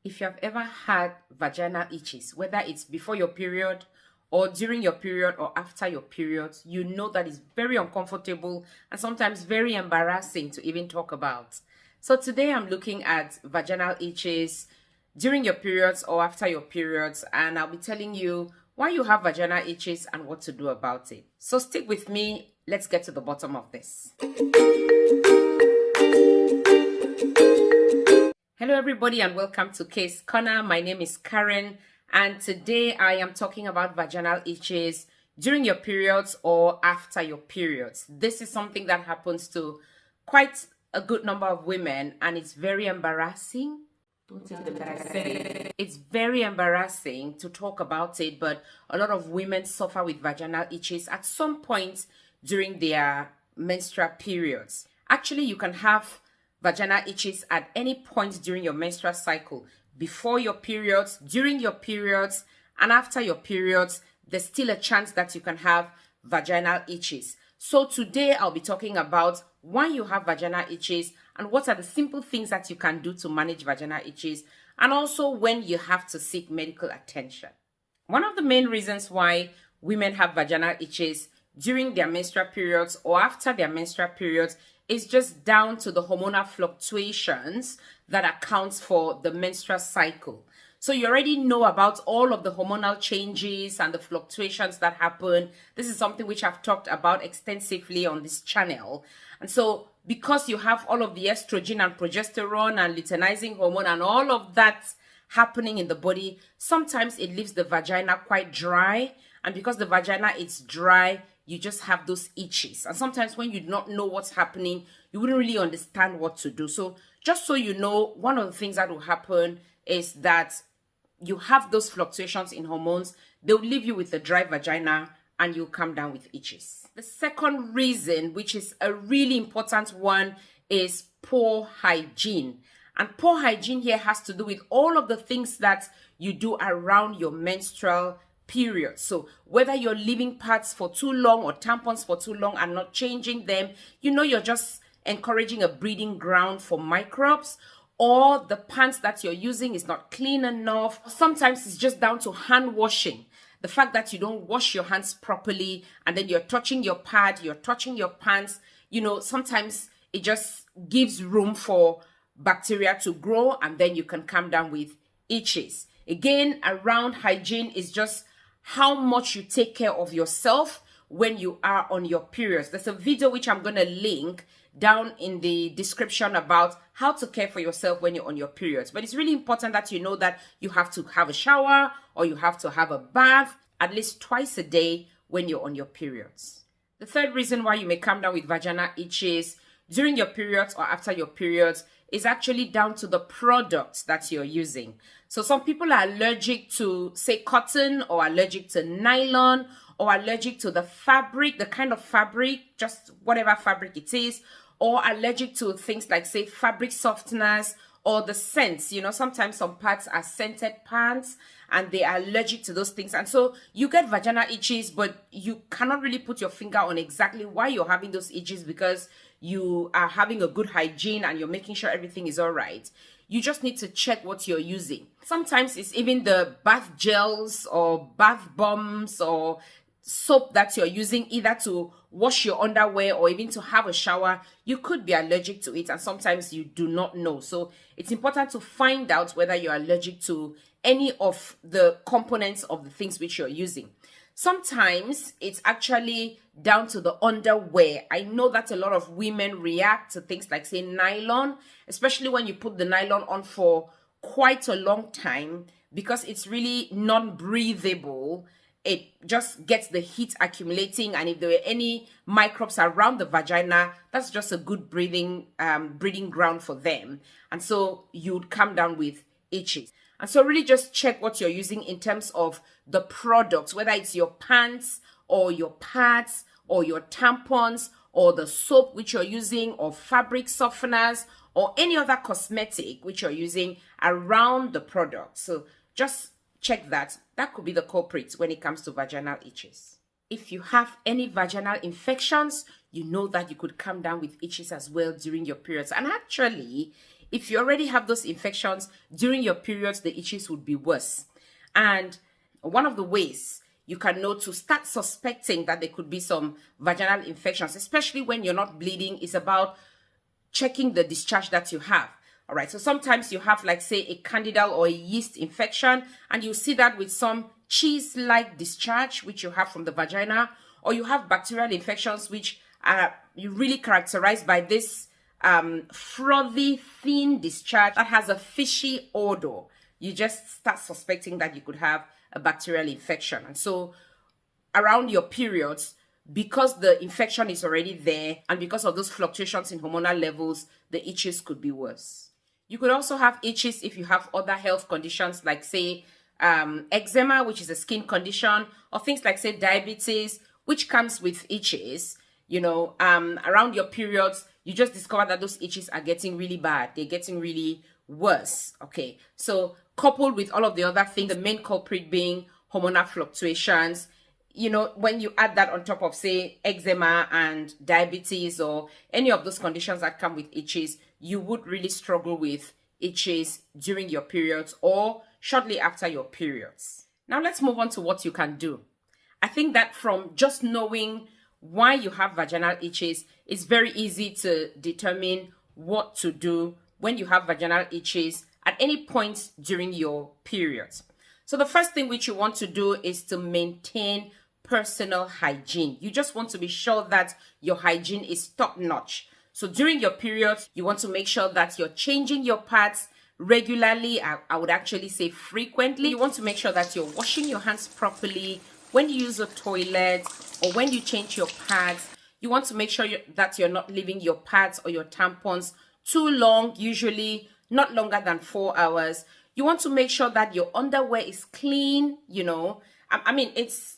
If you have ever had vaginal itches, whether it's before your period or during your period or after your period, you know that it's very uncomfortable and sometimes very embarrassing to even talk about. So today I'm looking at vaginal itches during your periods or after your periods, and I'll be telling you why you have vaginal itches and what to do about it. So stick with me. Let's get to the bottom of this. Hello everybody and welcome to Case Corner. My name is Karen and today I am talking about vaginal itches during your periods or after your periods. This is something that happens to quite a good number of women and it's very embarrassing. It's very embarrassing to talk about it, but a lot of women suffer with vaginal itches at some point during their menstrual periods. Actually, you can have vaginal itches at any point during your menstrual cycle. Before your periods, during your periods, and after your periods, there's still a chance that you can have vaginal itches. So today I'll be talking about why you have vaginal itches and what are the simple things that you can do to manage vaginal itches, and also when you have to seek medical attention. One of the main reasons why women have vaginal itches during their menstrual periods or after their menstrual periods is just down to the hormonal fluctuations that accounts for the menstrual cycle. So you already know about all of the hormonal changes and the fluctuations that happen. This is something which I've talked about extensively on this channel. And so because you have all of the estrogen and progesterone and luteinizing hormone and all of that happening in the body, sometimes it leaves the vagina quite dry. And because the vagina is dry, you just have those itches. And sometimes when you do not know what's happening, you wouldn't really understand what to do. So just so you know, one of the things that will happen is that you have those fluctuations in hormones. They'll leave you with a dry vagina and you'll come down with itches. The second reason, which is a really important one, is poor hygiene. And poor hygiene here has to do with all of the things that you do around your menstrual period. So whether you're leaving pads for too long or tampons for too long and not changing them, you know you're just encouraging a breeding ground for microbes, or the pants that you're using is not clean enough. Sometimes it's just down to hand washing. The fact that you don't wash your hands properly and then you're touching your pad, you're touching your pants, you know, sometimes it just gives room for bacteria to grow and then you can come down with itches. Again, around hygiene is just how much you take care of yourself when you are on your periods. There's a video which I'm going to link down in the description about how to care for yourself when you're on your periods. But it's really important that you know that you have to have a shower or you have to have a bath at least twice a day when you're on your periods. The third reason why you may come down with vaginal itches during your periods or after your periods is actually down to the products that you're using. So some people are allergic to, say, cotton, or allergic to nylon, or allergic to the fabric, the kind of fabric, just whatever fabric it is, or allergic to things like, say, fabric softeners or the scents. You know, sometimes some pads are scented pads and they are allergic to those things. And so you get vaginal itches, but you cannot really put your finger on exactly why you're having those itches because you are having a good hygiene and you're making sure everything is all right. You just need to check what you're using. Sometimes it's even the bath gels or bath bombs or soap that you're using either to wash your underwear or even to have a shower. You could be allergic to it and sometimes you do not know. So it's important to find out whether you're allergic to any of the components of the things which you're using. Sometimes it's actually down to the underwear. I know that a lot of women react to things like, say, nylon, especially when you put the nylon on for quite a long time because it's really non-breathable. It just gets the heat accumulating, and if there were any microbes around the vagina, that's just a good breeding ground for them. And so you'd come down with itches. And so really just check what you're using in terms of the products, whether it's your pants or your pads or your tampons or the soap which you're using or fabric softeners or any other cosmetic which you're using around the product. So just check that. That could be the culprit when it comes to vaginal itches. If you have any vaginal infections, you know that you could come down with itches as well during your periods. And actually, if you already have those infections during your periods, the itches would be worse. And one of the ways you can know to start suspecting that there could be some vaginal infections, especially when you're not bleeding, is about checking the discharge that you have. All right, so sometimes you have, like, say, a candidal or a yeast infection, and you see that with some cheese-like discharge, which you have from the vagina, or you have bacterial infections, which are really characterized by this frothy, thin discharge that has a fishy odor. You just start suspecting that you could have a bacterial infection. And so around your periods, because the infection is already there and because of those fluctuations in hormonal levels, the itches could be worse. You could also have itches if you have other health conditions like, say, eczema, which is a skin condition, or things like, say, diabetes, which comes with itches. You know, around your periods, you just discover that those itches are getting really bad. They're getting really worse. Okay, so coupled with all of the other things, the main culprit being hormonal fluctuations, you know, when you add that on top of, say, eczema and diabetes or any of those conditions that come with itches, you would really struggle with itches during your periods or shortly after your periods. Now let's move on to what you can do. I think that from just knowing why you have vaginal itches, it's very easy to determine what to do when you have vaginal itches at any point during your periods. So the first thing which you want to do is to maintain personal hygiene. You just want to be sure that your hygiene is top notch. So during your periods, you want to make sure that you're changing your pads regularly. I would actually say frequently. You want to make sure that you're washing your hands properly when you use the toilet or when you change your pads. You want to make sure that you're not leaving your pads or your tampons too long, usually not longer than 4 hours. You want to make sure that your underwear is clean, you know. I mean, it's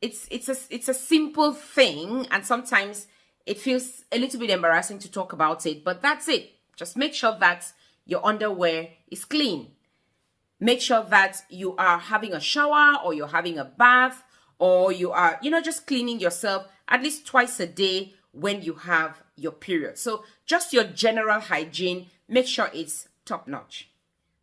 a simple thing, and sometimes it feels a little bit embarrassing to talk about it, but that's it. Just make sure that your underwear is clean. Make sure that you are having a shower or you're having a bath or you are, you know, just cleaning yourself at least twice a day when you have your period. So just your general hygiene, make sure it's top notch.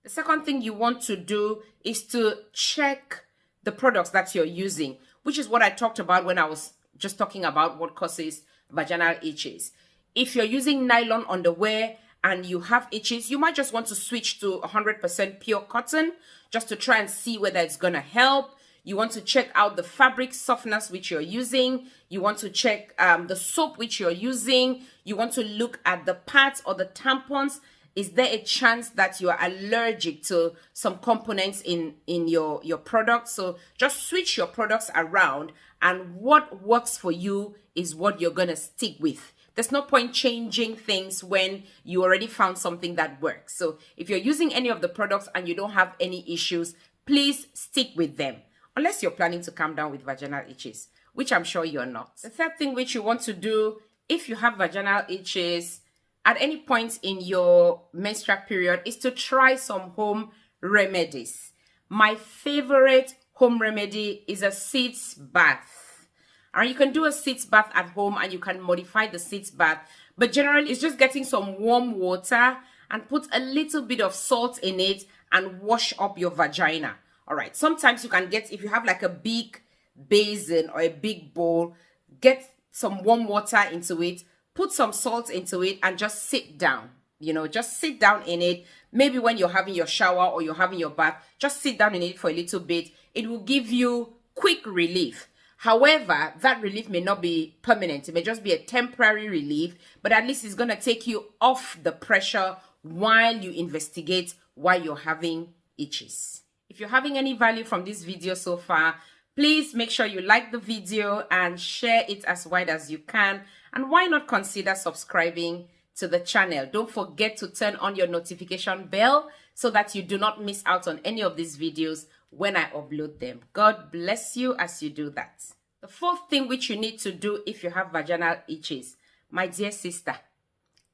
The second thing you want to do is to check the products that you're using, which is what I talked about when I was just talking about what causes vaginal itches. If you're using nylon underwear and you have itches, you might just want to switch to 100% pure cotton just to try and see whether it's going to help. You want to check out the fabric softeners which you're using. You want to check the soap which you're using. You want to look at the pads or the tampons. Is there a chance that you are allergic to some components in your product? So just switch your products around, and what works for you is what you're going to stick with. There's no point changing things when you already found something that works. So if you're using any of the products and you don't have any issues, please stick with them. Unless you're planning to calm down with vaginal itches, which I'm sure you're not. The third thing which you want to do, if you have vaginal itches at any point in your menstrual period, is to try some home remedies. My favorite home remedy is a sitz bath. And you can do a sitz bath at home and you can modify the sitz bath. But generally, it's just getting some warm water and put a little bit of salt in it and wash up your vagina. All right. Sometimes you can get, if you have like a big basin or a big bowl, get some warm water into it, put some salt into it, and just sit down. You know, just sit down in it. Maybe when you're having your shower or you're having your bath, just sit down in it for a little bit. It will give you quick relief. However, that relief may not be permanent. It may just be a temporary relief, but at least it's going to take you off the pressure while you investigate why you're having itches. If you're having any value from this video so far, please make sure you like the video and share it as wide as you can. And why not consider subscribing to the channel? Don't forget to turn on your notification bell so that you do not miss out on any of these videos when I upload them. God bless you as you do that. The fourth thing which you need to do if you have vaginal itches, my dear sister,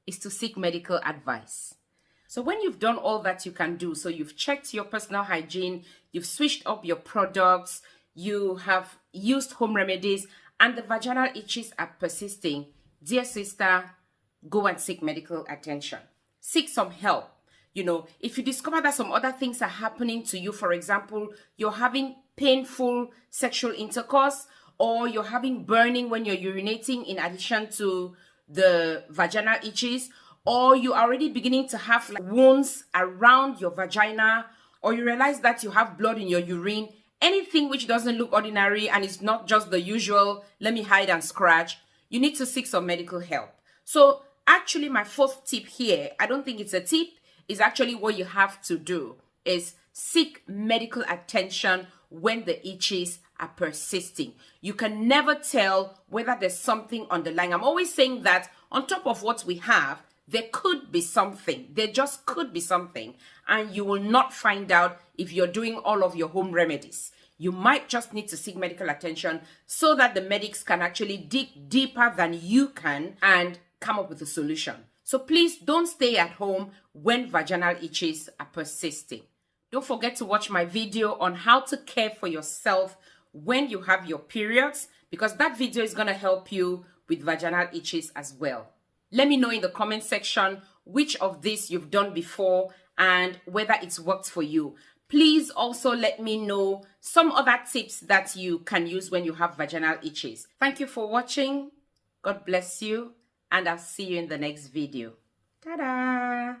is to seek medical advice. So when you've done all that you can do, so you've checked your personal hygiene, you've switched up your products, you have used home remedies, and the vaginal itches are persisting, dear sister, go and seek medical attention. seek some help. You know, if you discover that some other things are happening to you, for example, you're having painful sexual intercourse, or you're having burning when you're urinating in addition to the vaginal itches, or you're already beginning to have like wounds around your vagina, or you realize that you have blood in your urine, anything which doesn't look ordinary and is not just the usual, let me hide and scratch, you need to seek some medical help. So actually my fourth tip here, I don't think it's a tip, is actually what you have to do, is seek medical attention when the itches are persisting. You can never tell whether there's something underlying. I'm always saying that on top of what we have, there could be something. There just could be something. And you will not find out if you're doing all of your home remedies. You might just need to seek medical attention so that the medics can actually dig deeper than you can and come up with a solution. So please don't stay at home when vaginal itches are persisting. Don't forget to watch my video on how to care for yourself when you have your periods, because that video is going to help you with vaginal itches as well. Let me know in the comment section which of these you've done before and whether it's worked for you. Please also let me know some other tips that you can use when you have vaginal itches. Thank you for watching. God bless you. And I'll see you in the next video. Ta-da!